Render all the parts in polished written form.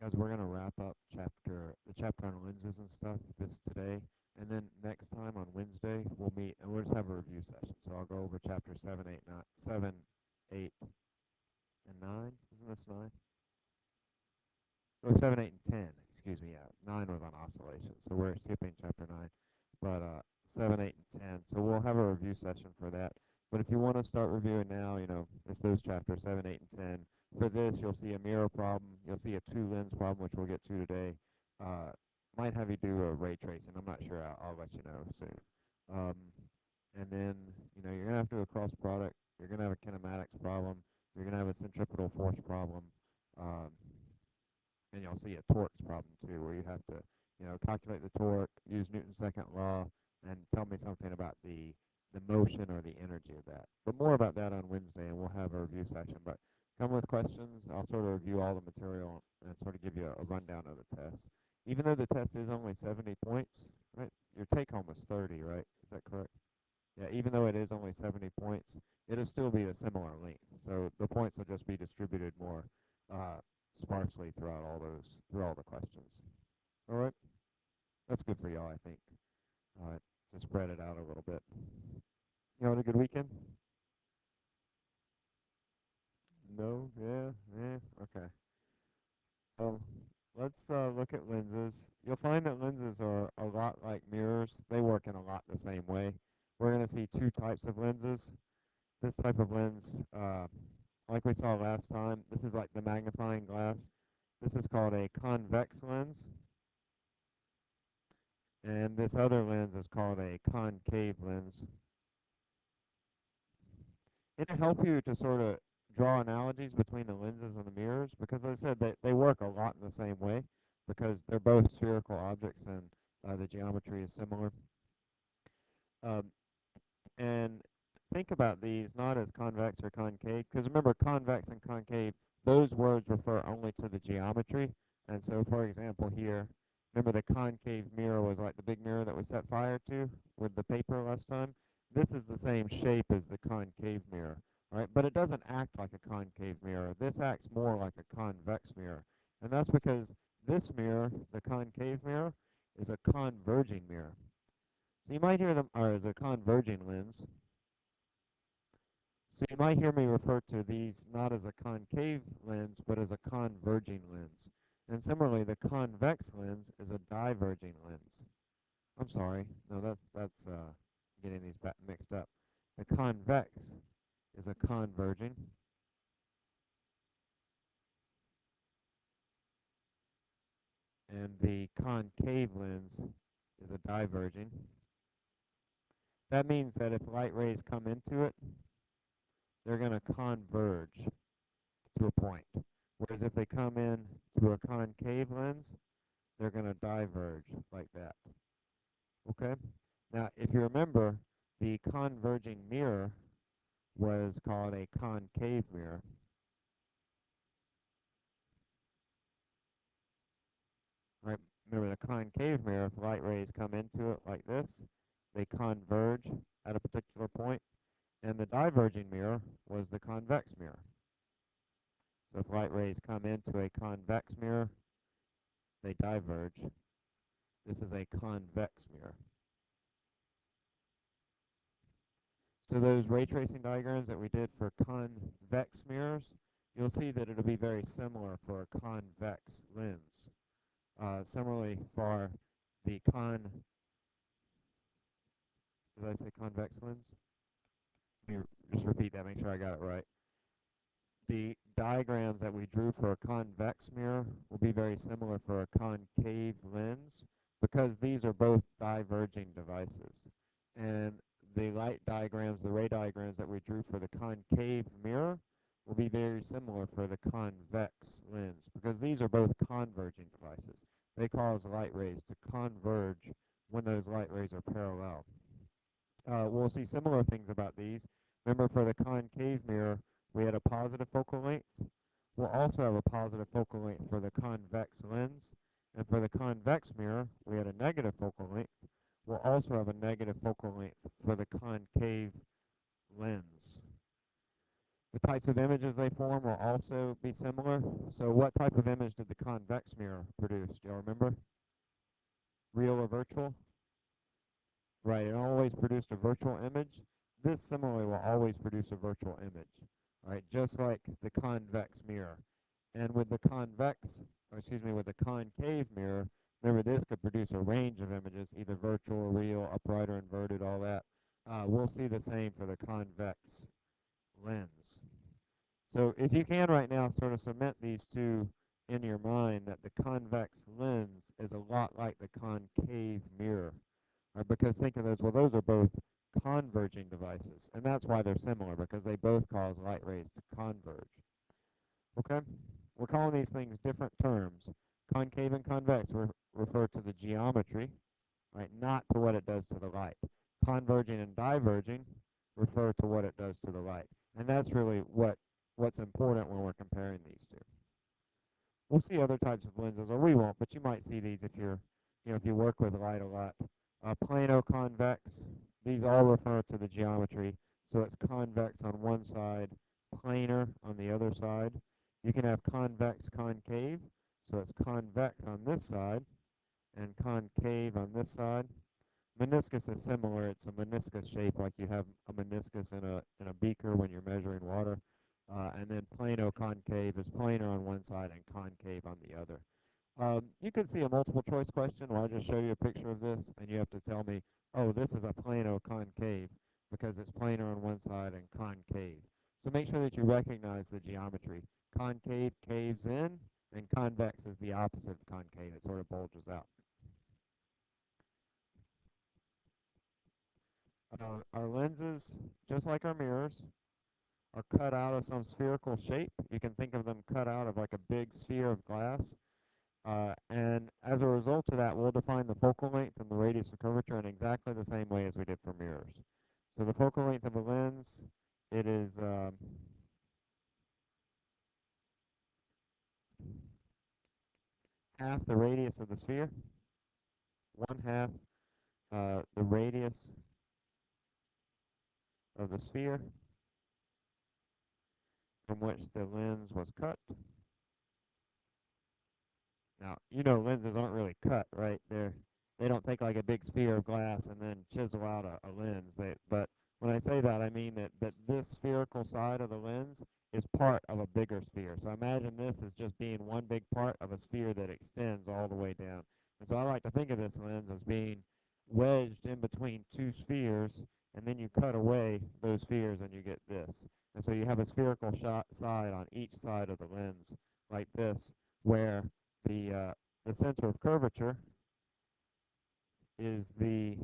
as we're going to wrap up the chapter on lenses and stuff this today. And then next time on Wednesday, we'll meet and we'll just have a review session. So I'll go over chapter 7, 8, 9, 7, 8, and 9. Isn't this 9? Oh, 7, 8, and 10. Excuse me. Yeah, 9 was on oscillation. So we're skipping chapter 9. But 7, 8, and 10. So we'll have a review session for that. But if you want to start reviewing now, it's those chapters 7, 8, and 10. For this, you'll see a mirror problem. You'll see a two-lens problem, which we'll get to today. Might have you do a ray tracing. I'm not sure. I'll let you know soon. And then, you're going to have to do a cross product. You're going to have a kinematics problem. You're going to have a centripetal force problem. And you'll see a torques problem too, where you have to, calculate the torque, use Newton's second law, and tell me something about the motion or the energy of that. But more about that on Wednesday, and we'll have a review session. But come with questions. I'll sort of review all the material and sort of give you a rundown of the test. Even though the test is only 70 points, right? Your take home is 30, right? Is that correct? Yeah, even though it is only 70 points, it'll still be a similar length. So the points will just be distributed more sparsely throughout all the questions. All right? That's good for y'all, I think. To spread it out a little bit. You having a good weekend? No? Yeah? Yeah? Okay. Well, let's look at lenses. You'll find that lenses are a lot like mirrors. They work in a lot the same way. We're going to see two types of lenses. This type of lens, like we saw last time, this is like the magnifying glass. This is called a convex lens. And this other lens is called a concave lens. It'll help you to sort of draw analogies between the lenses and the mirrors because, as I said, they work a lot in the same way because they're both spherical objects and the geometry is similar. And think about these not as convex or concave because remember, convex and concave, those words refer only to the geometry. And so, for example, here, remember the concave mirror was like the big mirror that we set fire to with the paper last time? This is the same shape as the concave mirror, right? But it doesn't act like a concave mirror. This acts more like a convex mirror. And that's because this mirror, the concave mirror, is a converging mirror. So you might hear them, or as a converging lens. So you might hear me refer to these not as a concave lens, but as a converging lens. And similarly, the convex lens is a diverging lens. I'm sorry, no, that's getting these mixed up. The convex is a converging, and the concave lens is a diverging. That means that if light rays come into it, they're going to converge to a point. Whereas if they come in to a concave lens, they're going to diverge like that. Okay? Now, if you remember, the converging mirror was called a concave mirror. Right? Remember, the concave mirror, if light rays come into it like this, they converge at a particular point. And the diverging mirror was the convex mirror. So if light rays come into a convex mirror, they diverge. This is a convex mirror. So those ray tracing diagrams that we did for convex mirrors, you'll see that it'll be very similar for a convex lens. Similarly for the did I say convex lens? Let me just repeat that, make sure I got it right. The diagrams that we drew for a convex mirror will be very similar for a concave lens because these are both diverging devices. And the light diagrams, the ray diagrams that we drew for the concave mirror will be very similar for the convex lens because these are both converging devices. They cause light rays to converge when those light rays are parallel. We'll see similar things about these. Remember, for the concave mirror, we had a positive focal length. We'll also have a positive focal length for the convex lens. And for the convex mirror, we had a negative focal length. We'll also have a negative focal length for the concave lens. The types of images they form will also be similar. So what type of image did the convex mirror produce? Do y'all remember? Real or virtual? Right, it always produced a virtual image. This similarly will always produce a virtual image, right? Just like the convex mirror. And with the with the concave mirror, remember this could produce a range of images, either virtual, real, upright, or inverted, all that. We'll see the same for the convex lens. So if you can right now sort of cement these two in your mind, that the convex lens is a lot like the concave mirror. Because think of those, well, those are both converging devices, and that's why they're similar, because they both cause light rays to converge. Okay? We're calling these things different terms. Concave and convex refer to the geometry, right, not to what it does to the light. Converging and diverging refer to what it does to the light. And that's really what's important when we're comparing these two. We'll see other types of lenses, or we won't, but you might see these if if you work with light a lot. Plano-convex, these all refer to the geometry. So it's convex on one side, planar on the other side. You can have convex-concave, so it's convex on this side and concave on this side. Meniscus is similar. It's a meniscus shape, like you have a meniscus in a beaker when you're measuring water. And then plano-concave is planar on one side and concave on the other. You can see a multiple choice question where I just show you a picture of this, and you have to tell me, oh, this is a plano-concave because it's planar on one side and concave. So make sure that you recognize the geometry. Concave caves in, and convex is the opposite of concave. It sort of bulges out. Our lenses, just like our mirrors, are cut out of some spherical shape. You can think of them cut out of like a big sphere of glass. And as a result of that, we'll define the focal length and the radius of curvature in exactly the same way as we did for mirrors. So the focal length of a lens, it is half the radius of the sphere, 1/2 the radius of the sphere from which the lens was cut. Now, you know lenses aren't really cut, right? They don't take like a big sphere of glass and then chisel out a lens. But when I say that, I mean that this spherical side of the lens is part of a bigger sphere. So imagine this as just being one big part of a sphere that extends all the way down. And so I like to think of this lens as being wedged in between two spheres, and then you cut away those spheres and you get this. And so you have a spherical side on each side of the lens like this, where the center of curvature is the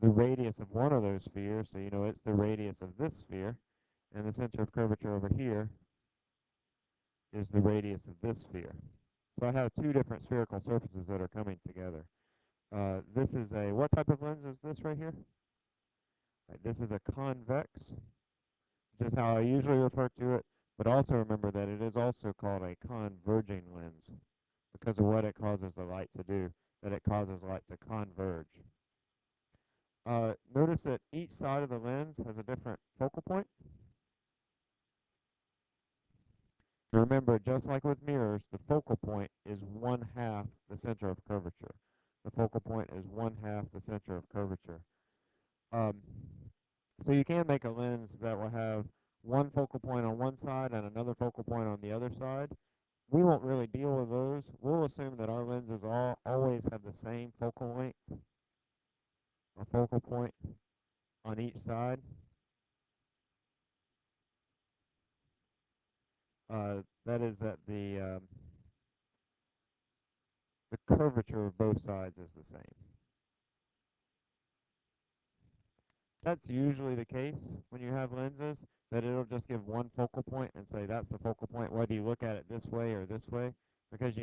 radius of one of those spheres, so you know it's the radius of this sphere, and the center of curvature over here is the radius of this sphere. So I have two different spherical surfaces that are coming together. This is what type of lens is this right here? Right, this is a convex, which is how I usually refer to it, but also remember that it is also called a converging lens because of what it causes the light to do, that it causes light to converge. Notice that each side of the lens has a different focal point. Remember, just like with mirrors, the focal point is 1/2 the center of curvature. The focal point is 1/2 the center of curvature. Um, so you can make a lens that will have one focal point on one side and another focal point on the other side. We won't really deal with those. We'll assume that our lenses always have the same focal length or focal point on each side. That is that the curvature of both sides is the same. That's usually the case when you have lenses, that it'll just give one focal point and say that's the focal point, whether you look at it this way or this way, because,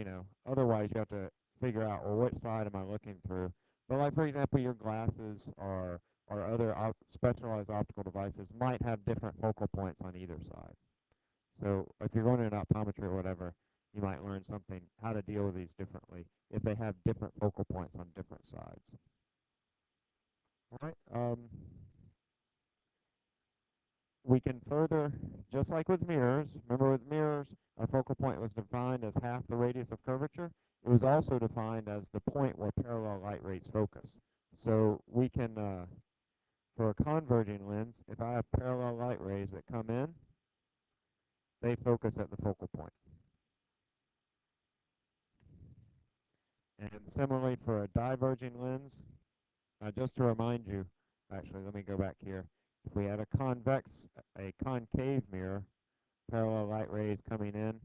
otherwise you have to figure out, well, which side am I looking through? But like, for example, your glasses or other specialized optical devices might have different focal points on either side. So if you're going to an optometry or whatever, you might learn something, how to deal with these differently if they have different focal points on different sides. All right. We half the radius of curvature, it was also defined as the point where parallel light rays focus. So we can, for a converging lens, if I have parallel light rays that come in, they focus at the focal point. And similarly for a diverging lens, just to remind you, actually let me go back here. If we had a concave mirror, parallel light rays coming in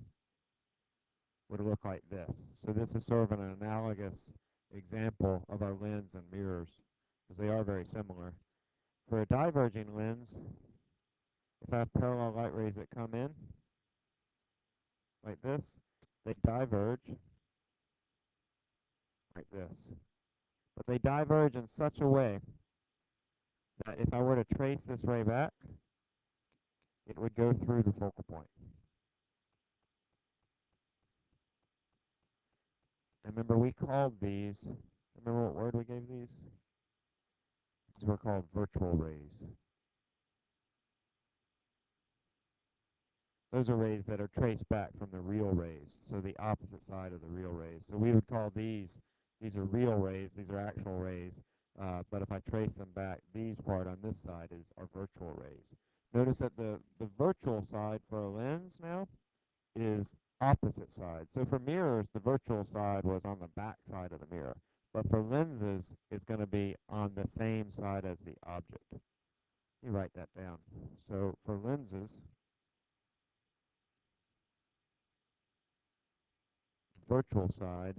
would look like this. So this is sort of an analogous example of our lens and mirrors, because they are very similar. For a diverging lens, if I have parallel light rays that come in like this, they diverge like this. But they diverge in such a way that if I were to trace this ray back, it would go through the focal point. And remember, we called these, remember what word we gave these? These were called virtual rays. Those are rays that are traced back from the real rays, so the opposite side of the real rays. So we would call these are real rays, these are actual rays, but if I trace them back, these part on this side are virtual rays. Notice that the virtual side for a lens now is opposite side. So for mirrors, the virtual side was on the back side of the mirror, but for lenses, it's going to be on the same side as the object. Let me write that down. So for lenses, virtual side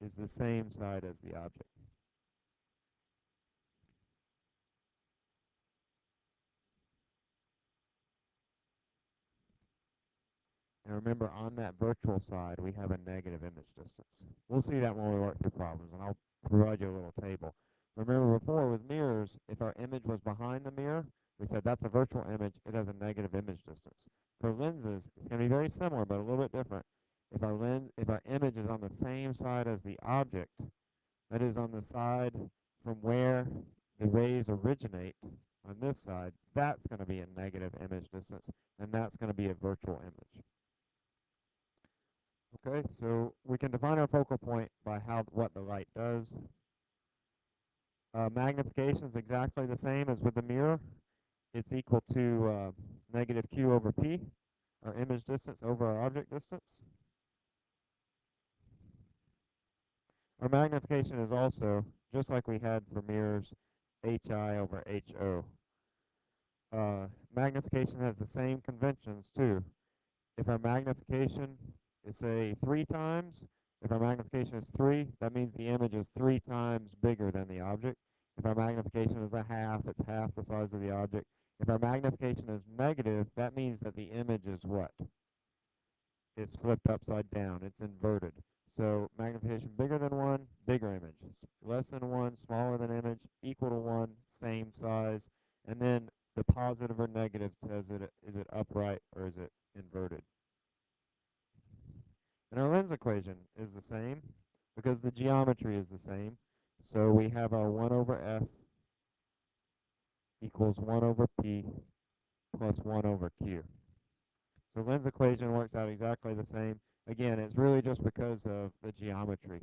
is the same side as the object. And remember, on that virtual side, we have a negative image distance. We'll see that when we work through problems, and I'll provide you a little table. Remember before with mirrors, if our image was behind the mirror, we said that's a virtual image, it has a negative image distance. For lenses, it's going to be very similar, but a little bit different. If our image is on the same side as the object, that is on the side from where the rays originate on this side, that's going to be a negative image distance, and that's going to be a virtual image. Okay, so we can define our focal point by what the light does. Magnification is exactly the same as with the mirror. It's equal to negative q over p, our image distance over our object distance. Our magnification is also, just like we had for mirrors, hi over ho. Magnification has the same conventions too. If our magnification is, say, 3 times, if our magnification is 3, that means the image is 3 times bigger than the object. If our magnification is a half, it's half the size of the object. If our magnification is negative, that means that the image is what? It's flipped upside down. It's inverted. So magnification bigger than 1, bigger image. Less than 1, smaller than image. Equal to 1, same size. And then the positive or negative says is it upright or is it inverted. And our lens equation is the same because the geometry is the same. So we have our 1 over f equals 1 over p plus 1 over q. So lens equation works out exactly the same. Again, it's really just because of the geometry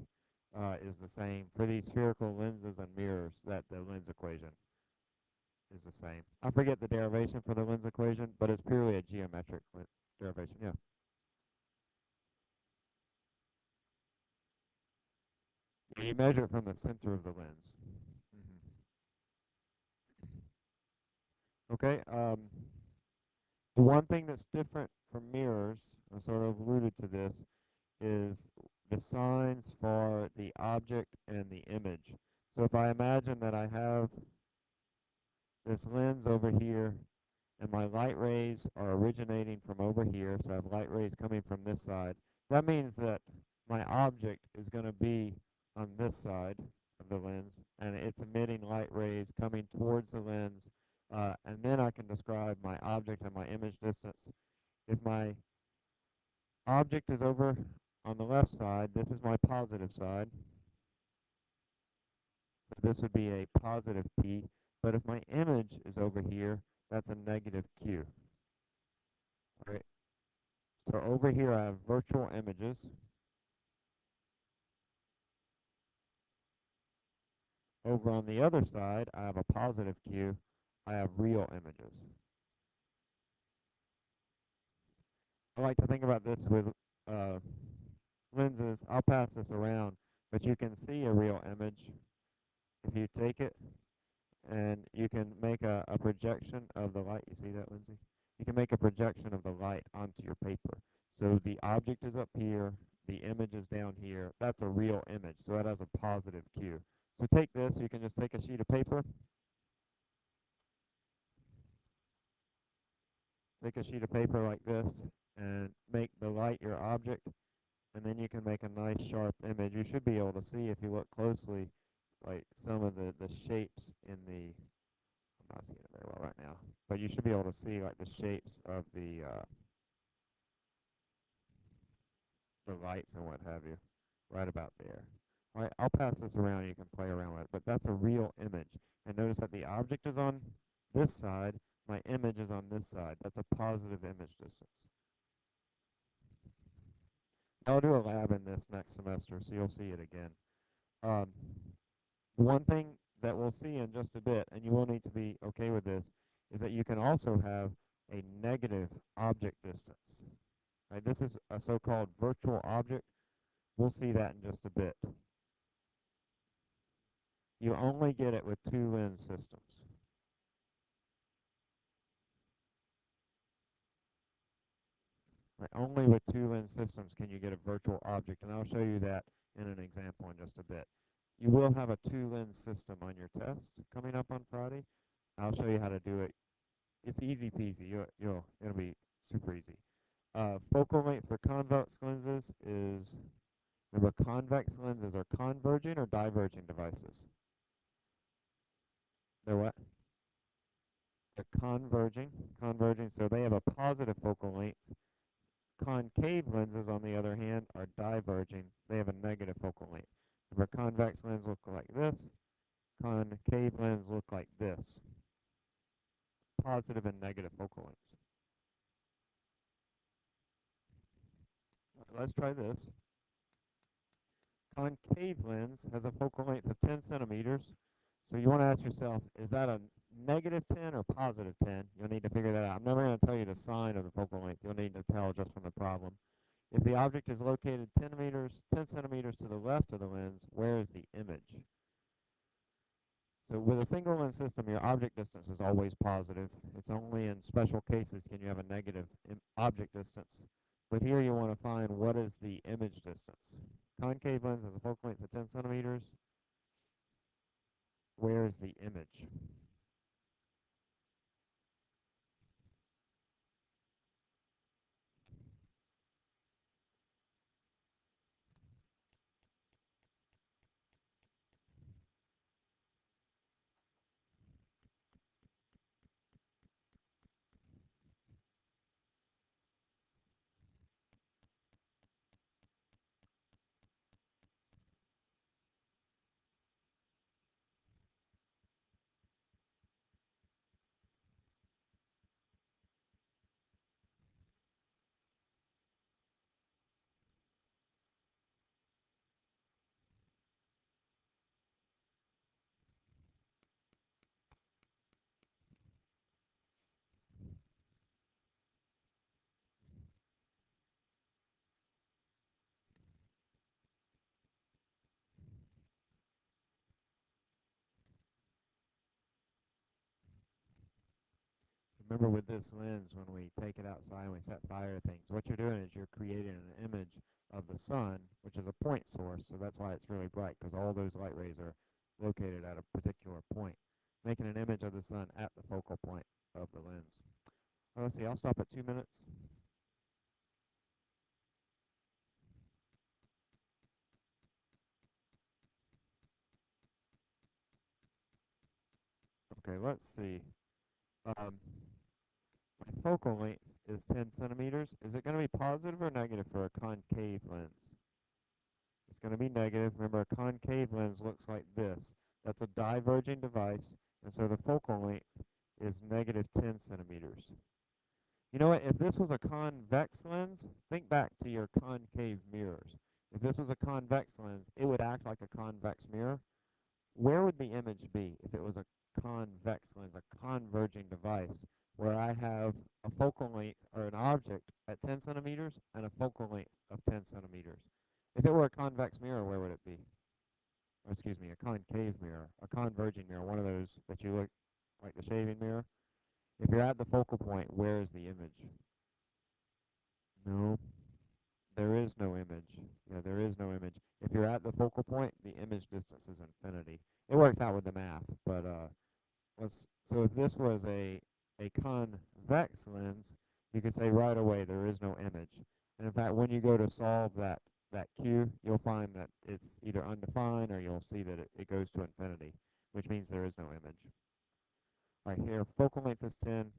is the same. For these spherical lenses and mirrors, that the lens equation is the same. I forget the derivation for the lens equation, but it's purely a geometric derivation. Yeah. You measure it from the center of the lens. Okay. The one thing that's different from mirrors, I sort of alluded to this, is the signs for the object and the image. So if I imagine that I have this lens over here and my light rays are originating from over here, so I have light rays coming from this side, that means that my object is going to be on this side of the lens, and it's emitting light rays coming towards the lens, and then I can describe my object and my image distance. If my object is over on the left side, this is my positive side, so this would be a positive p, but if my image is over here, That's a negative Q. All right. So over here I have virtual images. Over on the other side, I have a positive Q. I have real images. I like to think about this with uh, lenses. I'll pass this around, but you can see a real image if you take it, and you can make a projection of the light. You see that, Lindsay? You can make a projection of the light onto your paper. So the object is up here, the image is down here. That's a real image, so that has a positive Q. So take this, you can just take a sheet of paper, take a sheet of paper like this, and make the light your object, and then you can make a nice sharp image. You should be able to see if you look closely, like some of the shapes in the, I'm not seeing it very well right now, but you should be able to see like the shapes of the lights and what have you, right about there. All right, I'll pass this around. You can play around with it, but that's a real image. And notice that the object is on this side, my image is on this side. That's a positive image distance. I'll do a lab in this next semester, so you'll see it again. Um, one thing that we'll see in just a bit, and you will need to be okay with this, is that you can also have a negative object distance. Right, this is a so-called virtual object. We'll see that in just a bit. You only get it with two lens systems. Right, only with two lens systems can you get a virtual object, and I'll show you that in an example in just a bit. You will have a two lens system on your test coming up on Friday. I'll show you how to do it. It's easy peasy. It'll be super easy. Focal length for convex lenses is, remember, convex lenses are converging or diverging devices. They're what? They're converging, so they have a positive focal length. Concave lenses, on the other hand, are diverging. They have a negative focal length. Remember, convex lens look like this. Concave lens look like this. Positive and negative focal lengths. Let's try this. Concave lens has a focal length of 10 centimeters. So you want to ask yourself, is that a negative 10 or positive 10? You'll need to figure that out. I'm never going to tell you the sign of the focal length. You'll need to tell just from the problem. If the object is located 10 centimeters to the left of the lens, where is the image? So with a single lens system, your object distance is always positive. It's only in special cases can you have a negative object distance. But here you want to find what is the image distance. Concave lens has a focal length of 10 centimeters. Where is the image? Remember with this lens, when we take it outside and we set fire to things, what you're doing is you're creating an image of the sun, which is a point source, so that's why it's really bright, because all those light rays are located at a particular point, making an image of the sun at the focal point of the lens. Well, let's see, I'll stop at 2 minutes. Okay, let's see. Um, my focal length is 10 centimeters. Is it going to be positive or negative for a concave lens? It's going to be negative. Remember, a concave lens looks like this. That's a diverging device, and so the focal length is negative 10 centimeters. You know what? If this was a convex lens, think back to your concave mirrors. If this was a convex lens, it would act like a convex mirror. Where would the image be if it was a convex lens, a converging device, where I have a focal length or an object at 10 centimeters and a focal length of 10 centimeters? If it were a convex mirror, where would it be? Or excuse me, a concave mirror, a converging mirror, one of those that you look like the shaving mirror. If you're at the focal point, where is the image? No, there is no image. Yeah, there is no image. If you're at the focal point, the image distance is infinity. It works out with the math, but so if this was a convex lens, you could say right away there is no image. And in fact, when you go to solve that Q, you'll find that it's either undefined or you'll see that it goes to infinity, which means there is no image. Right here, focal length is 10.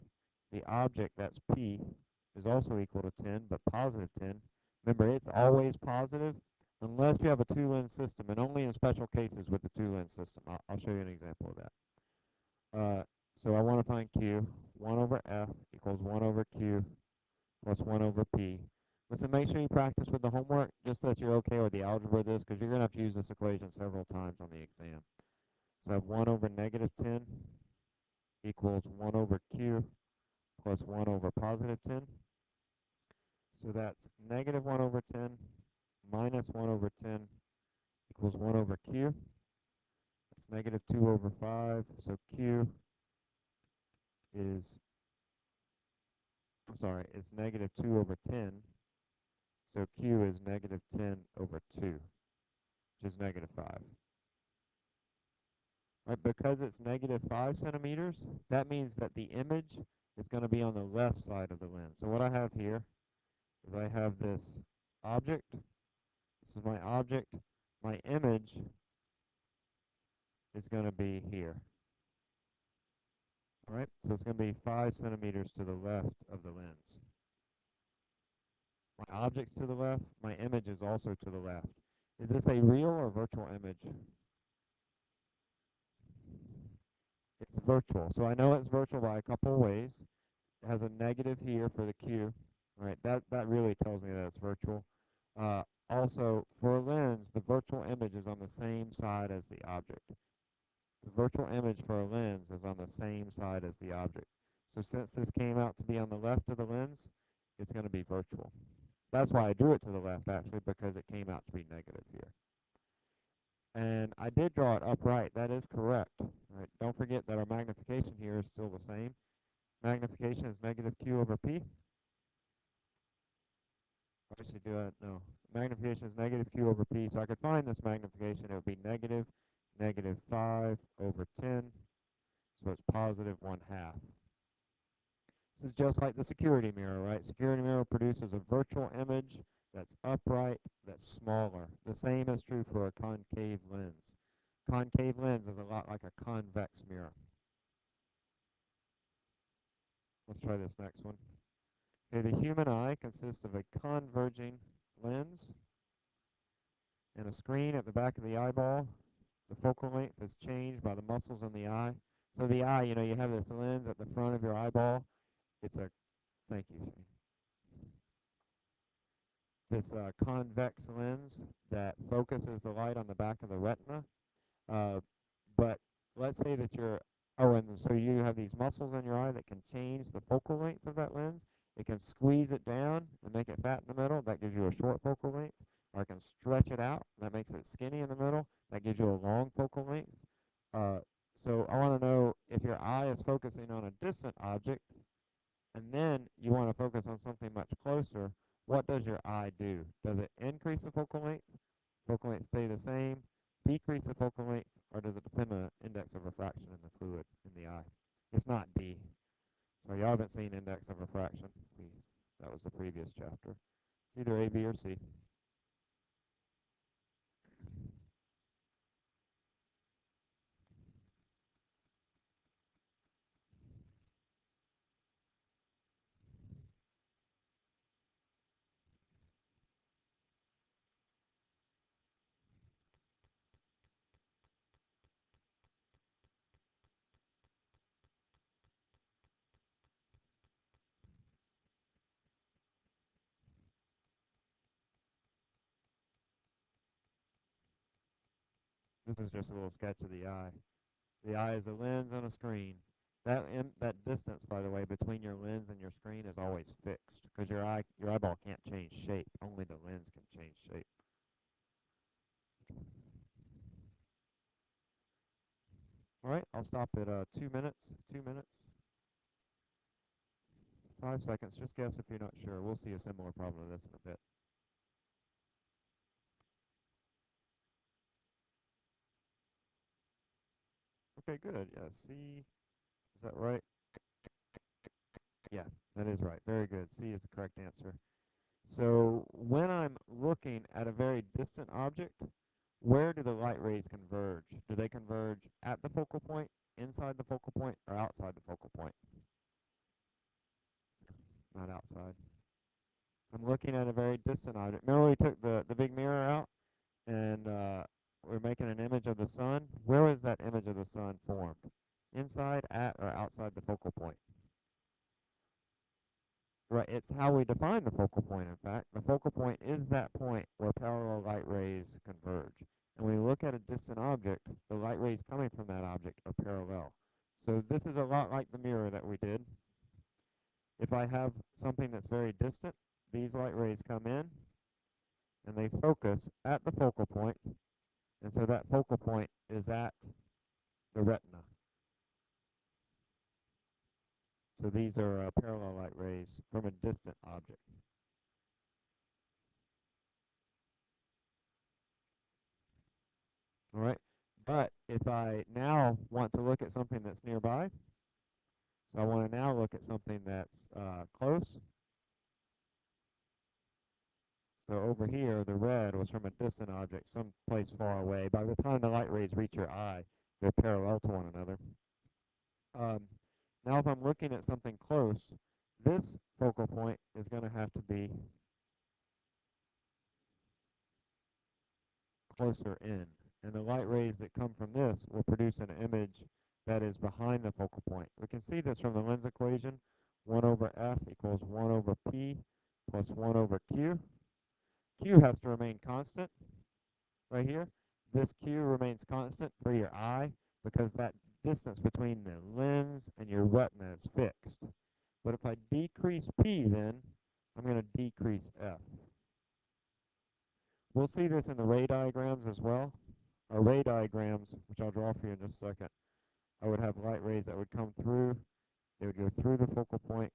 The object, that's P, is also equal to 10, but positive 10. Remember, it's always positive unless you have a two-lens system, and only in special cases with the two-lens system. I'll show you an example of that. So I want to find Q. 1 over F equals 1 over Q plus 1 over P. Listen, make sure you practice with the homework just so that you're okay with the algebra of this, because you're going to have to use this equation several times on the exam. So I have 1 over negative 10 equals 1 over Q plus 1 over positive 10. So that's negative 1 over 10 minus 1 over 10 equals 1 over Q. That's negative 2 over 5. So Q is, I'm sorry, it's negative 2 over 10. So Q is negative 10 over 2, which is negative 5. Right, because it's negative 5 centimeters, that means that the image is going to be on the left side of the lens. So what I have here is I have this object. This is my object. My image is going to be here. All right, so it's going to be 5 centimeters to the left of the lens. My object's to the left. My image is also to the left. Is this a real or virtual image? It's virtual. So I know it's virtual by a couple of ways. It has a negative here for the Q. Right, that really tells me that it's virtual. Also, for a lens, the virtual image is on the same side as the object. The virtual image for a lens is on the same side as the object. So since this came out to be on the left of the lens, it's going to be virtual. That's why I drew it to the left, actually, because it came out to be negative here. And I did draw it upright. That is correct. Right? Don't forget that our magnification here is still the same. Magnification is negative Q over P. I should do it. No. Magnification is negative Q over P. So I could find this magnification. It would be negative 5 over 10. So it's positive 1/2. This is just like the security mirror, right? Security mirror produces a virtual image that's upright, that's smaller. The same is true for a concave lens. Concave lens is a lot like a convex mirror. Let's try this next one. Okay, the human eye consists of a converging lens and a screen at the back of the eyeball. The focal length is changed by the muscles in the eye. So the eye, you know, you have this lens at the front of your eyeball. It's a, thank you, this convex lens that focuses the light on the back of the retina. But let's say that you're, oh, and so you have these muscles in your eye that can change the focal length of that lens. It can squeeze it down and make it fat in the middle. That gives you a short focal length. Or it can stretch it out. That makes it skinny in the middle. That gives you a long focal length. So I want to know if your eye is focusing on a distant object, and then you want to focus on something much closer, what does your eye do? Does it increase the focal length? Focal length stay the same? Decrease the focal length? Or does it depend on the index of refraction in the fluid in the eye? It's not D. So y'all haven't seen index of refraction. That was the previous chapter. It's either A, B, or C. This is just a little sketch of the eye. The eye is a lens on a screen. That distance, by the way, between your lens and your screen is always fixed because your eyeball can't change shape. Only the lens can change shape. All right, I'll stop at 2 minutes. 2 minutes. 5 seconds. Just guess if you're not sure. We'll see a similar problem to this in a bit. Okay, good. Yeah, C. Is that right? Yeah, that is right. Very good. C is the correct answer. So when I'm looking at a very distant object, where do the light rays converge? Do they converge at the focal point, inside the focal point, or outside the focal point? Not outside. I'm looking at a very distant object. Remember we took the big mirror out and we're making an image of the sun? Where was that image of the sun formed? Inside, at, or outside the focal point? Right, it's how we define the focal point, in fact. The focal point is that point where parallel light rays converge. And when we look at a distant object, the light rays coming from that object are parallel. So this is a lot like the mirror that we did. If I have something that's very distant, these light rays come in and they focus at the focal point, and so that focal point is at the retina. So these are parallel light rays from a distant object. All right. But if I now want to look at something that's nearby, so I want to now look at something that's close. So over here, the red was from a distant object, someplace far away. By the time the light rays reach your eye, they're parallel to one another. Um, Now if I'm looking at something close, this focal point is going to have to be closer in. And the light rays that come from this will produce an image that is behind the focal point. We can see this from the lens equation. 1 over f equals 1 over p plus 1 over q. Q has to remain constant right here. This q remains constant for your eye because that distance between the lens and your retina is fixed. But if I decrease p, then I'm going to decrease f. We'll see this in the ray diagrams as well. Our ray diagrams, which I'll draw for you in just a second, I would have light rays that would come through. They would go through the focal point,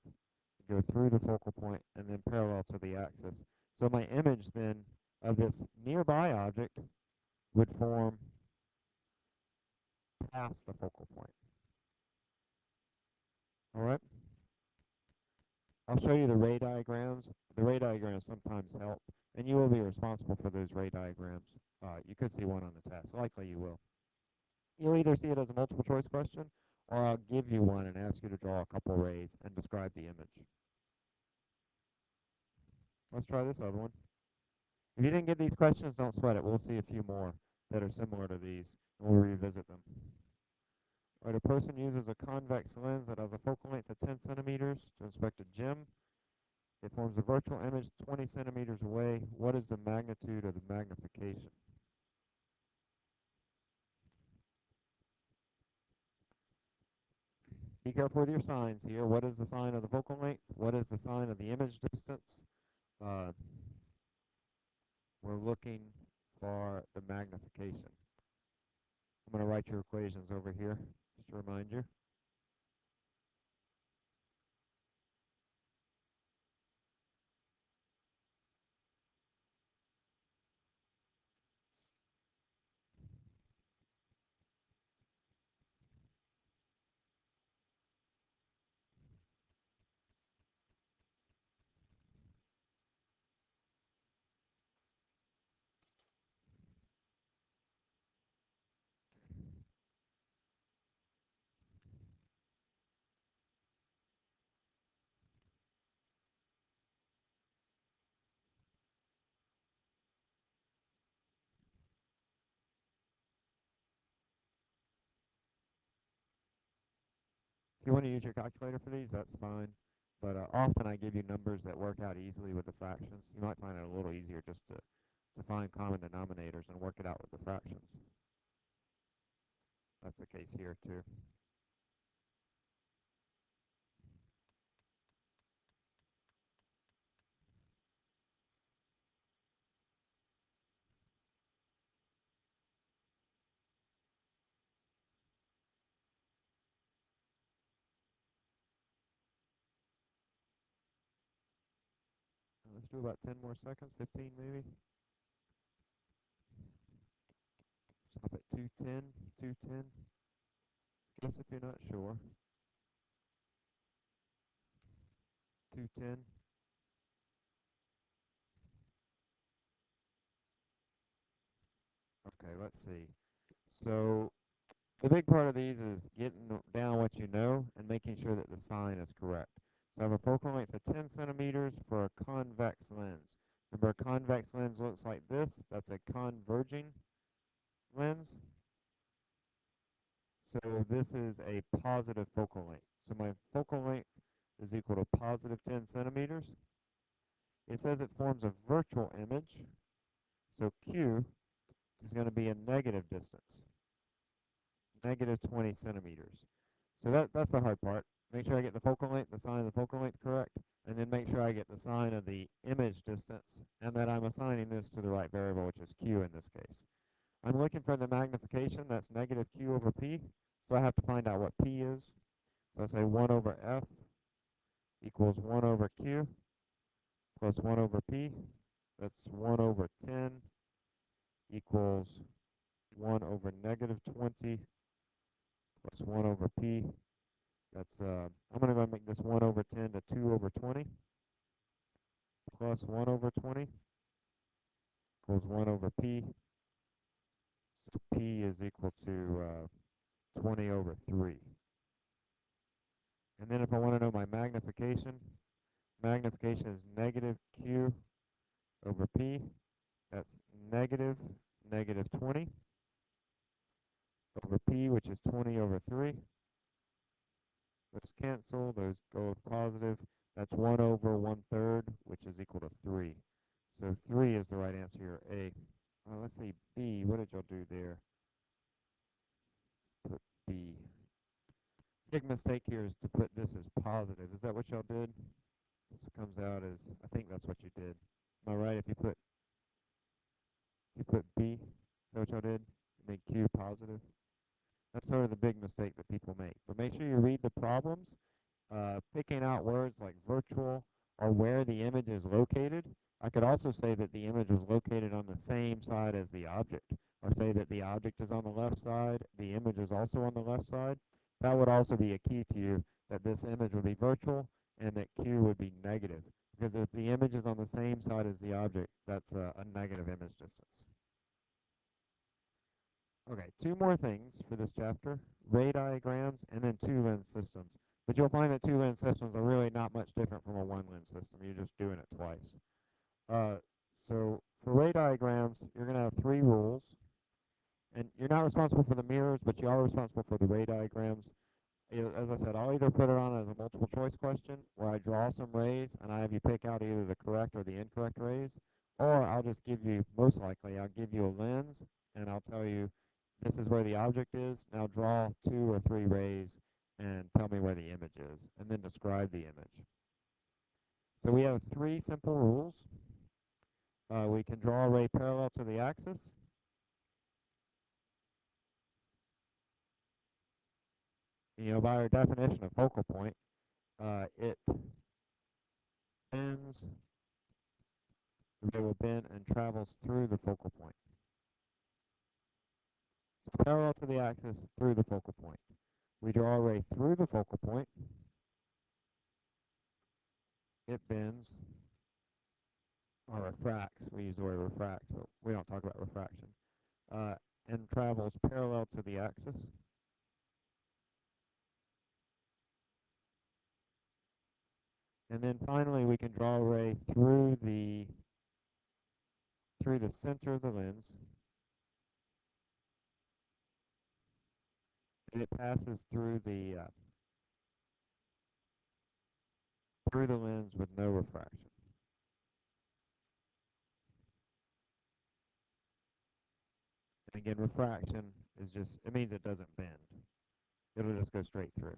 go through the focal point, and then parallel to the axis. So my image then of this nearby object would form past the focal point. All right? I'll show you the ray diagrams. The ray diagrams sometimes help, and you will be responsible for those ray diagrams. You could see one on the test. Likely you will. You'll either see it as a multiple choice question, or I'll give you one and ask you to draw a couple rays and describe the image. Let's try this other one. If you didn't get these questions, don't sweat it. We'll see a few more that are similar to these, and we'll revisit them. All right, a person uses a convex lens that has a focal length of 10 centimeters to inspect a gem. It forms a virtual image 20 centimeters away. What is the magnitude of the magnification? Be careful with your signs here. What is the sign of the focal length? What is the sign of the image distance? Uh, we're looking for the magnification. I'm going to write your equations over here, just to remind you. If you want to use your calculator for these, that's fine. But often I give you numbers that work out easily with the fractions. You might find it a little easier just to find common denominators and work it out with the fractions. That's the case here too. Let's do about 10 more seconds, 15 maybe. Stop at 210, 210. Guess if you're not sure. 210. Okay, let's see. So the big part of these is getting down what you know and making sure that the sign is correct. So I have a focal length of 10 centimeters for a convex lens. Remember, a convex lens looks like this. That's a converging lens. So this is a positive focal length. So my focal length is equal to positive 10 centimeters. It says it forms a virtual image. So Q is going to be a negative distance, negative 20 centimeters. So that's the hard part. Make sure I get the focal length, the sign of the focal length correct, and then make sure I get the sign of the image distance, and that I'm assigning this to the right variable, which is Q in this case. I'm looking for the magnification, that's negative Q over P, so I have to find out what P is. So I say 1 over F equals 1 over Q plus 1 over P. That's 1 over 10 equals 1 over negative 20 plus 1 over P. That's, I'm going to go and make this 1 over 10 to 2 over 20 plus 1 over 20 equals 1 over P. So P is equal to 20 over 3. And then if I want to know my magnification, magnification is negative Q over P. That's negative, negative 20 over P, which is 20 over 3. Those cancel, those go positive. That's 1 over 1/3, which is equal to 3. So 3 is the right answer here, A. Let's see, B. What did y'all do there? Put B. Big mistake here is to put this as positive. Is that what y'all did? This comes out as, I think that's what you did. Am I right if you put B? Is that what y'all did? Make Q positive? That's sort of the big mistake that people make. But make sure you read the problems. Picking out words like virtual or where the image is located. I could also say that the image was located on the same side as the object, or say that the object is on the left side, the image is also on the left side. That would also be a key to you, that this image would be virtual and that Q would be negative. Because if the image is on the same side as the object, that's a negative image distance. Okay, two more things for this chapter, ray diagrams and then two lens systems. But you'll find that two lens systems are really not much different from a one lens system. You're just doing it twice. So for ray diagrams, you're going to have three rules. And you're not responsible for the mirrors, but you are responsible for the ray diagrams. As I said, I'll either put it on as a multiple choice question where I draw some rays and I have you pick out either the correct or the incorrect rays, or I'll just give you, most likely, I'll give you a lens and I'll tell you this is where the object is. Now draw 2 or 3 rays and tell me where the image is, and then describe the image. So we have 3 simple rules. We can draw a ray parallel to the axis. By our definition of focal point, it bends, the ray will bend and travels through the focal point. So parallel to the axis through the focal point. We draw a ray through the focal point. It bends or refracts. We use the word refracts, but we don't talk about refraction. And travels parallel to the axis. And then finally, we can draw a ray through the center of the lens. And it passes through the lens with no refraction. And again, refraction it means it doesn't bend. It'll just go straight through.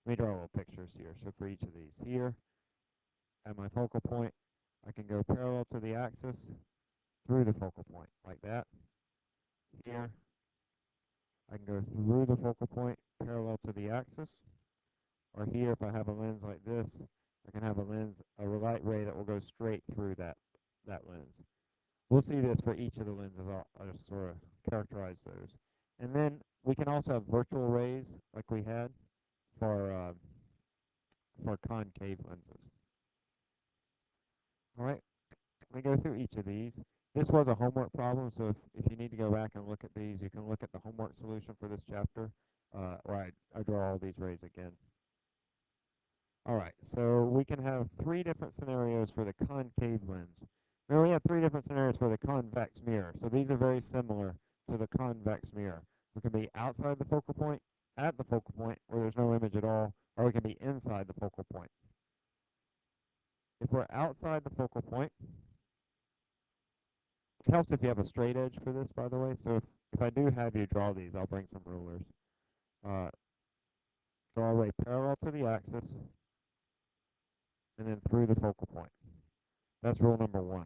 Let me draw little pictures here. So for each of these, here at my focal point, I can go parallel to the axis through the focal point, like that. Here, I can go through the focal point parallel to the axis. Or here, if I have a lens like this, I can have a light ray that will go straight through that lens. We'll see this for each of the lenses. I'll just sort of characterize those. And then we can also have virtual rays like we had for concave lenses. All right, let me go through each of these. This was a homework problem, so if you need to go back and look at these, you can look at the homework solution for this chapter, where I draw all these rays again. All right, so we can have three different scenarios for the concave lens. Remember, we have three different scenarios for the convex mirror. So these are very similar to the convex mirror. We can be outside the focal point, at the focal point, where there's no image at all, or we can be inside the focal point. If we're outside the focal point, it helps if you have a straight edge for this, by the way. So if I do have you draw these, I'll bring some rulers. Draw a ray parallel to the axis, and then through the focal point. That's rule number 1.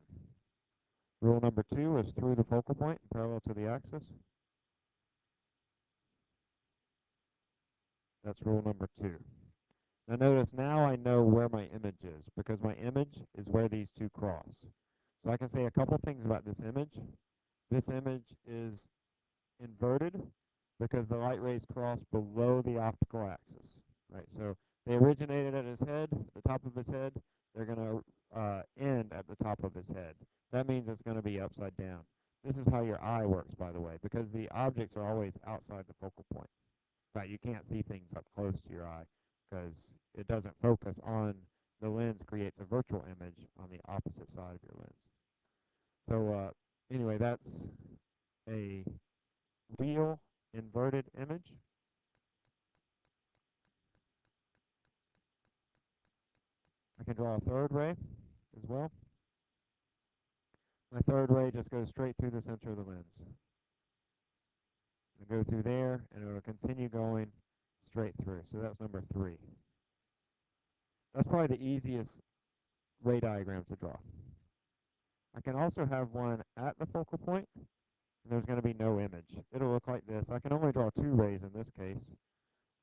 Rule number 2 is through the focal point, parallel to the axis. That's rule number 2. Now notice, now I know where my image is, because my image is where these two cross. So I can say a couple things about this image. This image is inverted because the light rays cross below the optical axis. Right? So they originated at his head, the top of his head. They're going to end at the top of his head. That means it's going to be upside down. This is how your eye works, by the way, because the objects are always outside the focal point. In fact, you can't see things up close to your eye because it doesn't focus on the lens, creates a virtual image on the opposite side of your lens. So anyway, that's a real inverted image. I can draw a third ray as well. My third ray just goes straight through the center of the lens. It'll go through there, and it will continue going straight through. So that's number 3. That's probably the easiest ray diagram to draw. I can also have one at the focal point, and there's going to be no image. It'll look like this. I can only draw 2 rays in this case.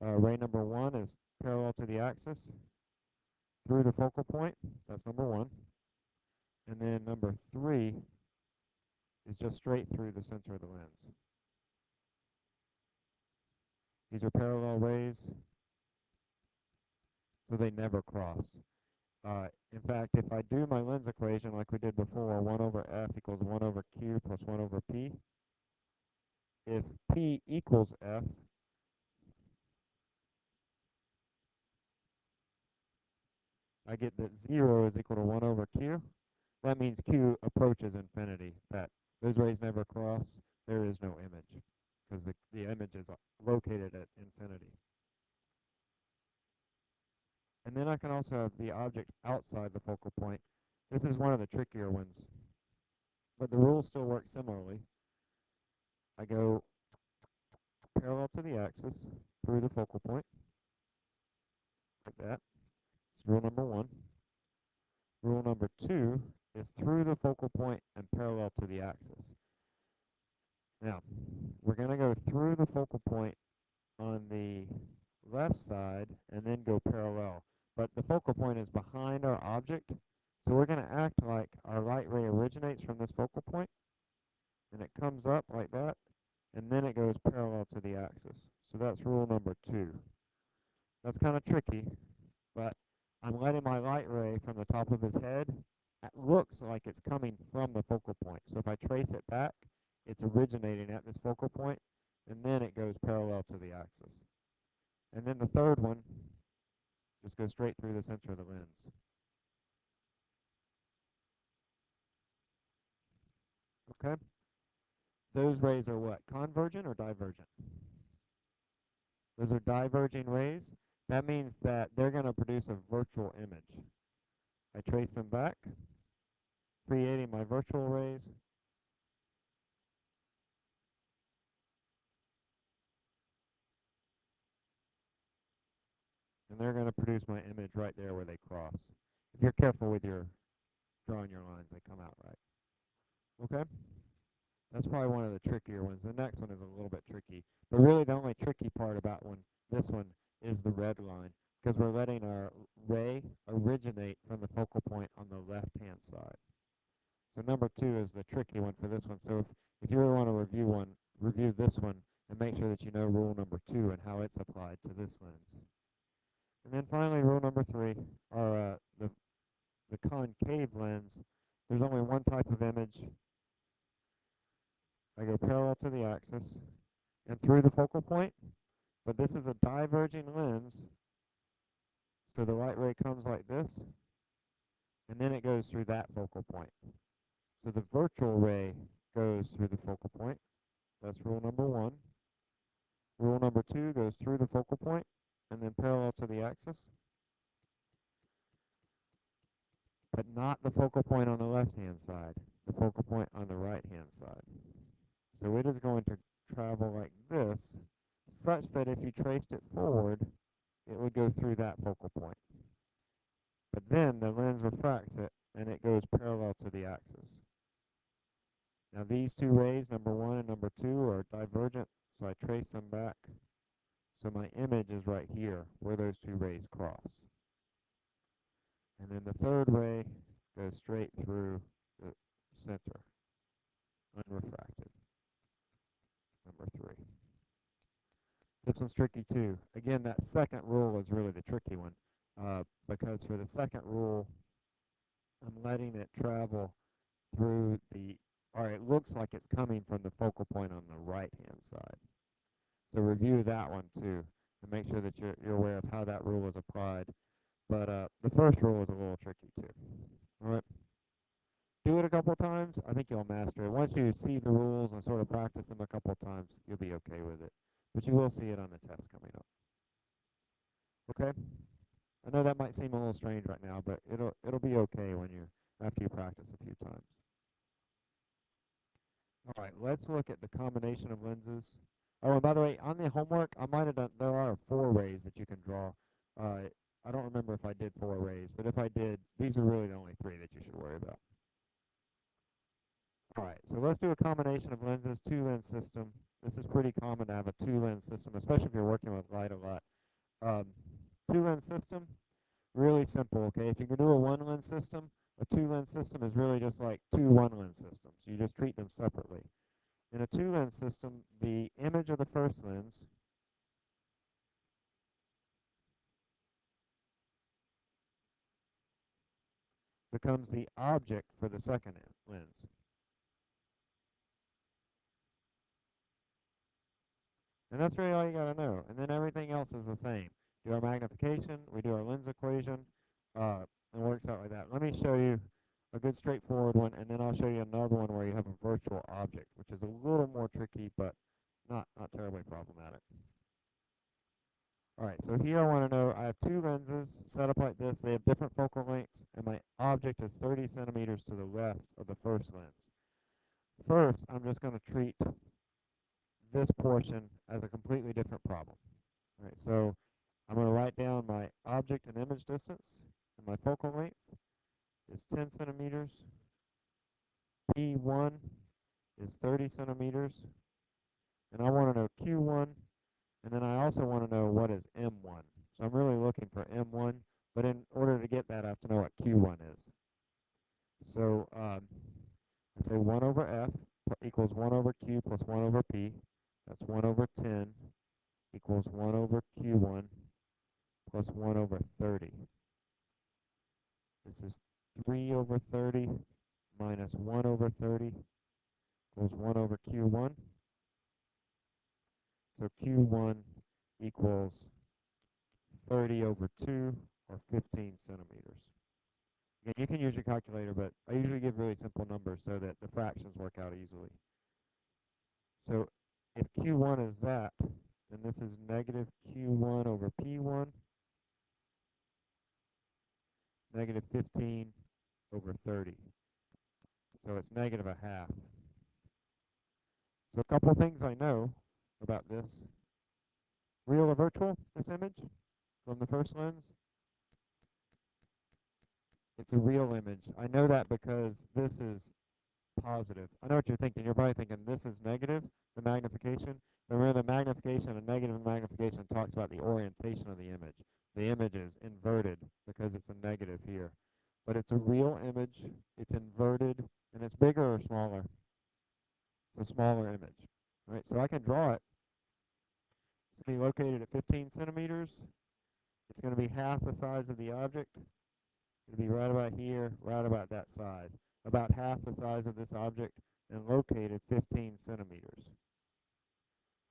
Ray number 1 is parallel to the axis through the focal point. That's number 1. And then number 3 is just straight through the center of the lens. These are parallel rays, so they never cross. In fact, if I do my lens equation like we did before, 1 over f equals 1 over q plus 1 over p, if p equals f, I get that 0 is equal to 1 over q. That means q approaches infinity, that those rays never cross. There is no image because the image is located at infinity. And then I can also have the object outside the focal point. This is one of the trickier ones, but the rules still work similarly. I go parallel to the axis through the focal point, like that. It's rule number 1. Rule number 2 is through the focal point and parallel to the axis. Now, we're going to go through the focal point on the left side and then go parallel. But the focal point is behind our object, so we're going to act like our light ray originates from this focal point, and it comes up like that, and then it goes parallel to the axis. So that's rule number 2. That's kind of tricky, but I'm letting my light ray from the top of his head. It looks like it's coming from the focal point. So if I trace it back, it's originating at this focal point, and then it goes parallel to the axis. And then the third one just goes straight through the center of the lens. Okay? Those rays are what? Convergent or divergent? Those are diverging rays. That means that they're going to produce a virtual image. I trace them back, creating my virtual rays. and they're going to produce my image right there where they cross. If you're careful with your drawing your lines, they come out right. Okay? That's probably one of the trickier ones. The next one is a little bit tricky. But really the only tricky part about this one is the red line, because we're letting our ray originate from the focal point on the left-hand side. So number 2 is the tricky one for this one. So if you really want to review this one and make sure that you know rule number 2 and how it's applied to this lens. And then finally, rule number 3 are the concave lens. There's only one type of image. I go parallel to the axis and through the focal point, but this is a diverging lens, so the light ray comes like this, and then it goes through that focal point. So the virtual ray goes through the focal point. That's rule number 1. Rule number 2 goes through the focal point and then parallel to the axis, but not the focal point on the left-hand side, the focal point on the right-hand side. So it is going to travel like this, such that if you traced it forward, it would go through that focal point. But then the lens refracts it, and it goes parallel to the axis. Now these two rays, number 1 and number 2, are divergent, so I trace them back. So my image is right here, where those two rays cross. And then the third ray goes straight through the center, unrefracted. Number 3. This one's tricky too. Again, that second rule is really the tricky one, because for the second rule, I'm letting it travel through or it looks like it's coming from the focal point on the right-hand side. So review that one too, and make sure that you're aware of how that rule is applied. But the first rule is a little tricky too. All right. Do it a couple times. I think you'll master it. Once you see the rules and sort of practice them a couple times, you'll be okay with it. But you will see it on the test coming up. Okay? I know that might seem a little strange right now, but it'll be okay after you practice a few times. All right, let's look at the combination of lenses. Oh, and by the way, on the homework, I might have done, there are 4 rays that you can draw. I don't remember if I did 4 rays, but if I did, these are really the only 3 that you should worry about. All right, so let's do a combination of lenses, 2-lens system. This is pretty common to have a 2-lens system, especially if you're working with light a lot. 2-lens system, really simple, okay? If you can do a 1-lens system, a 2-lens system is really just like 2 1-lens systems. You just treat them separately. In a 2-lens system, the image of the first lens becomes the object for the second lens. And that's really all you got to know. And then everything else is the same. Do our magnification, we do our lens equation, and it works out like that. Let me show you a good straightforward one, and then I'll show you another one where you have a virtual object, which is a little more tricky, but not terribly problematic. All right, so here I want to know, I have 2 lenses set up like this. They have different focal lengths, and my object is 30 centimeters to the left of the first lens. First, I'm just going to treat this portion as a completely different problem. All right, so I'm going to write down my object and image distance, and my focal length is 10 centimeters. P1 is 30 centimeters, and I want to know Q1, and then I also want to know what is M1. So I'm really looking for M1, but in order to get that, I have to know what Q1 is. So I say 1 over F equals 1 over Q plus 1 over P. That's 1 over 10 equals 1 over Q1 plus 1 over 30. This is 3 over 30 minus 1 over 30 equals 1 over Q1. So Q1 equals 30 over 2, or 15 centimeters. Again, you can use your calculator, but I usually give really simple numbers so that the fractions work out easily. So if Q1 is that, then this is negative Q1 over P1, negative 15 over 30. So it's negative a half. So a couple of things I know about this. Real or virtual, this image? from the first lens, it's a real image. I know that because this is positive. I know what you're thinking. You're probably thinking this is negative, the magnification. But remember, the magnification and negative magnification talks about the orientation of the image. The image is inverted because it's a negative here. But it's a real image. It's inverted, and it's bigger or smaller. It's a smaller image. All right, so I can draw it. It's going to be located at 15 centimeters. It's going to be half the size of the object. It'll be right about here, right about that size. About half the size of this object and located 15 centimeters.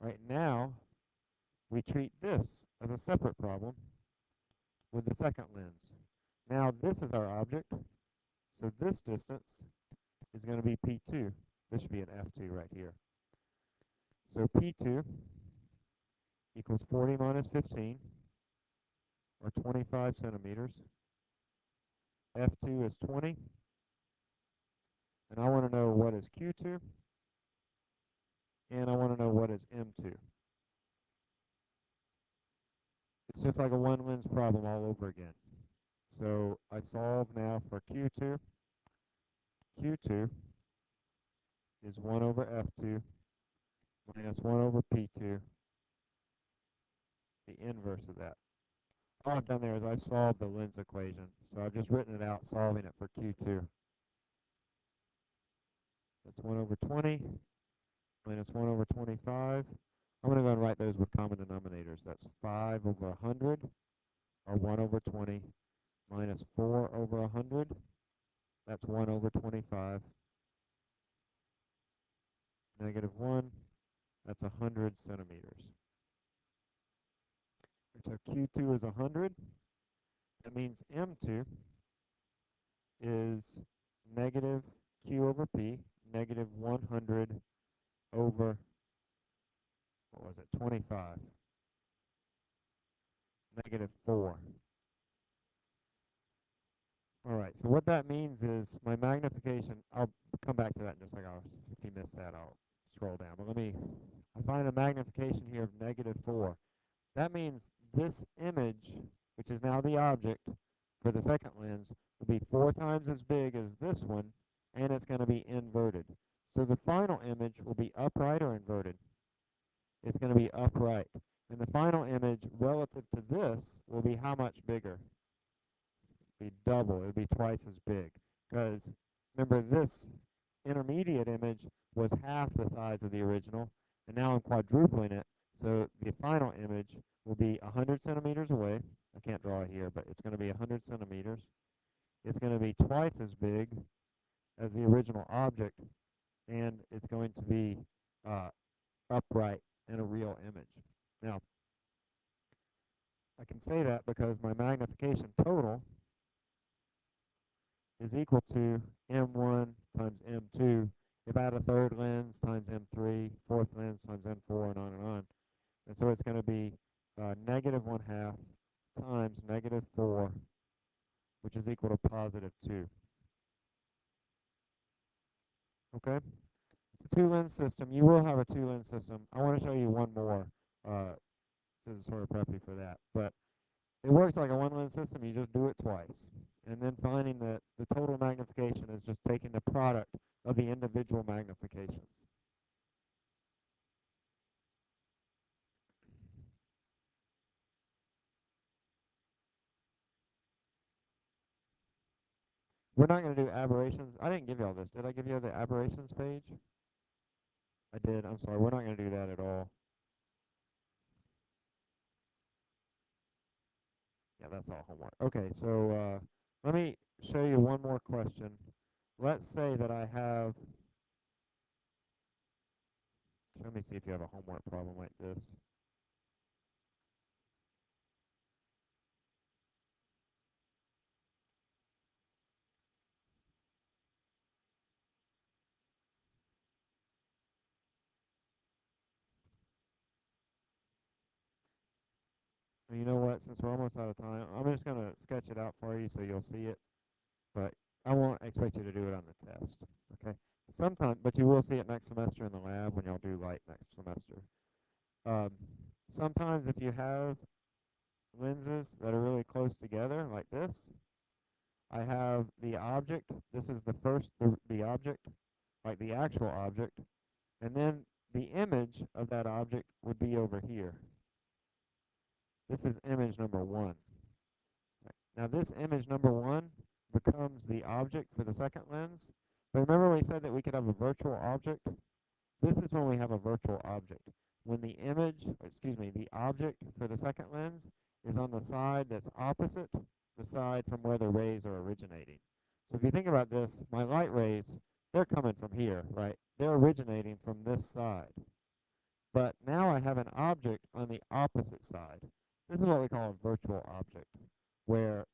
Right now, we treat this as a separate problem with the second lens. Now this is our object, so this distance is going to be P2. This should be an F2 right here. So P2 equals 40 minus 15, or 25 centimeters. F2 is 20. And I want to know what is Q2, and I want to know what is M2. It's just like a one lens problem all over again. So I solve now for Q2. Q2 is 1 over F2 minus 1 over P2, the inverse of that. All I've done there is I've solved the lens equation. So I've just written it out, solving it for Q2. That's 1 over 20 minus 1 over 25. I'm going to go and write those with common denominators. That's 5 over 100, or 1 over 20, minus 4 over 100. That's 1 over 25. Negative 1, that's 100 centimeters. So Q2 is 100. That means M2 is negative Q over P, negative 100 over, what was it, 25. Negative 4. All right, so what that means is my magnification, I'll come back to that in just a second. If you missed that, I'll scroll down. But I find a magnification here of negative 4. That means this image, which is now the object for the second lens, will be 4 times as big as this one, and it's going to be inverted. So the final image will be upright or inverted. It's going to be upright. And the final image relative to this will be how much bigger? Be double. It would be twice as big. Because remember, this intermediate image was half the size of the original, and now I'm quadrupling it. So the final image will be 100 centimeters away. I can't draw it here, but it's going to be 100 centimeters. It's going to be twice as big as the original object, and it's going to be upright in a real image. Now, I can say that because my magnification total is equal to M1 times M2. If I had a third lens times M3, fourth lens times M4, and on and on. And so it's going to be negative 1/2 times negative 4, which is equal to positive 2. Okay? It's a 2-lens system. You will have a 2-lens system. I want to show you one more to sort of prep you for that. But it works like a 1-lens system. You just do it twice. And then finding that the total magnification is just taking the product of the individual magnifications. We're not going to do aberrations. I didn't give you all this. Did I give you the aberrations page? I did. I'm sorry. We're not going to do that at all. Yeah, that's all homework. Okay, so let me show you one more question. Let's say that I have, let me see if you have a homework problem like this. And you know what, since we're almost out of time, I'm just going to sketch it out for you so you'll see it. But I won't expect you to do it on the test, okay? Sometimes, but you will see it next semester in the lab when y'all do light next semester. Um, Sometimes if you have lenses that are really close together, like this. I have the object. This is the first, the object, like the actual object. And then the image of that object would be over here. This is image number 1. Now this image number 1 becomes the object for the second lens. But remember we said that we could have a virtual object? This is when we have a virtual object. When the image, or excuse me, the object for the second lens is on the side that's opposite the side from where the rays are originating. So if you think about this, my light rays, they're coming from here, right? They're originating from this side. But now I have an object on the opposite side. This is what we call a virtual object, where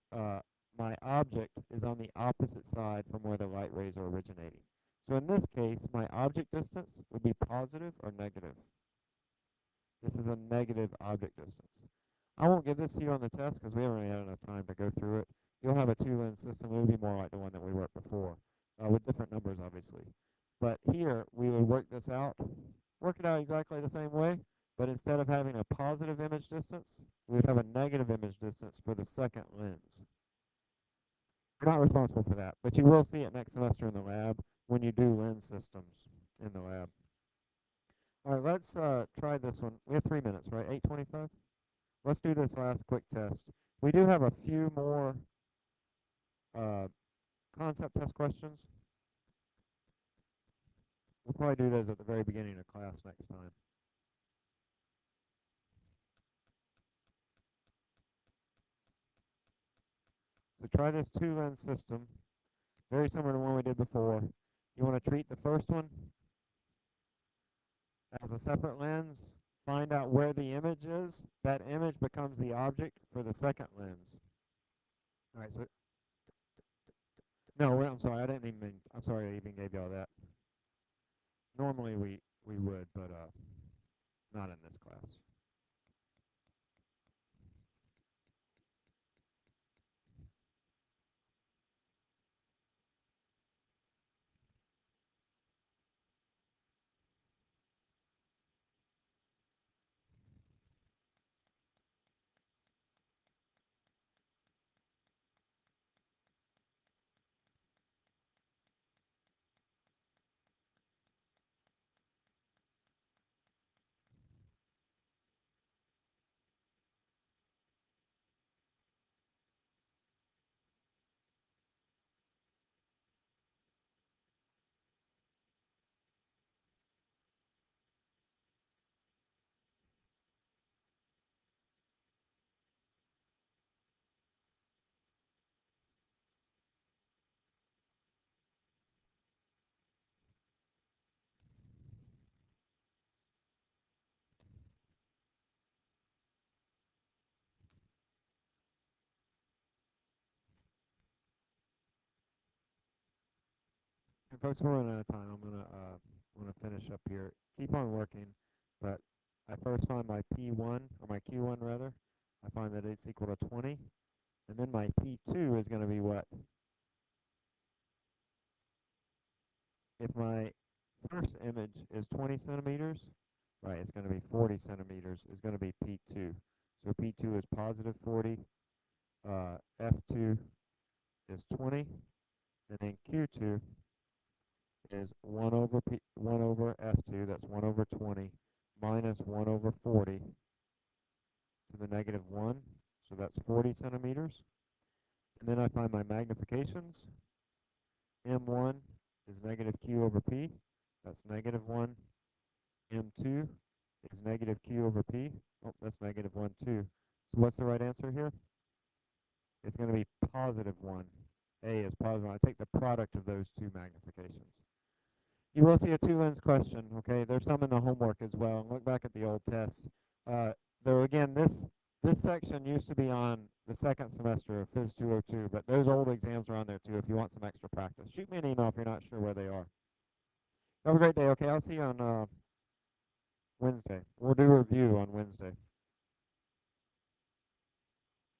my object is on the opposite side from where the light rays are originating. So in this case, my object distance would be positive or negative. This is a negative object distance. I won't give this to you on the test because we haven't really had enough time to go through it. You'll have a 2-lens system. It will be more like the one that we worked before, with different numbers, obviously. But here, we would work this out, work it out exactly the same way, but instead of having a positive image distance, we would have a negative image distance for the second lens. You're not responsible for that, but you will see it next semester in the lab when you do lens systems in the lab. All right, let's try this one. We have 3 minutes, right? 8:25? Let's do this last quick test. We do have a few more concept test questions. We'll probably do those at the very beginning of class next time. So try this 2-lens system, very similar to the one we did before. You want to treat the first one as a separate lens. Find out where the image is. That image becomes the object for the second lens. All right, so no, I'm sorry, I didn't even. I'm sorry, I even gave y'all that. Normally we would, but not in this class. And folks, we're running out of time. I'm gonna finish up here. Keep on working, but I first find my P1 or my Q1 rather. I find that it's equal to 20, and then my P2 is going to be what? If my first image is 20 centimeters, right, it's going to be 40 centimeters. Is going to be P2. So P2 is positive 40. F2 is 20, and then Q2 is 1 over F2, that's 1 over 20, minus 1 over 40 to the negative 1, so that's 40 centimeters. And then I find my magnifications. M1 is negative Q over P, that's negative 1. M2 is negative Q over P, oh, that's negative 1 too. So what's the right answer here? It's going to be positive 1. A is positive 1. I take the product of those two magnifications. You will see a 2-lens question, okay? There's some in the homework as well. And look back at the old tests. Though again, this section used to be on the second semester of phys202, but those old exams are on there too if you want some extra practice. Shoot me an email if you're not sure where they are. Have a great day, okay? I'll see you on Wednesday. We'll do a review on Wednesday.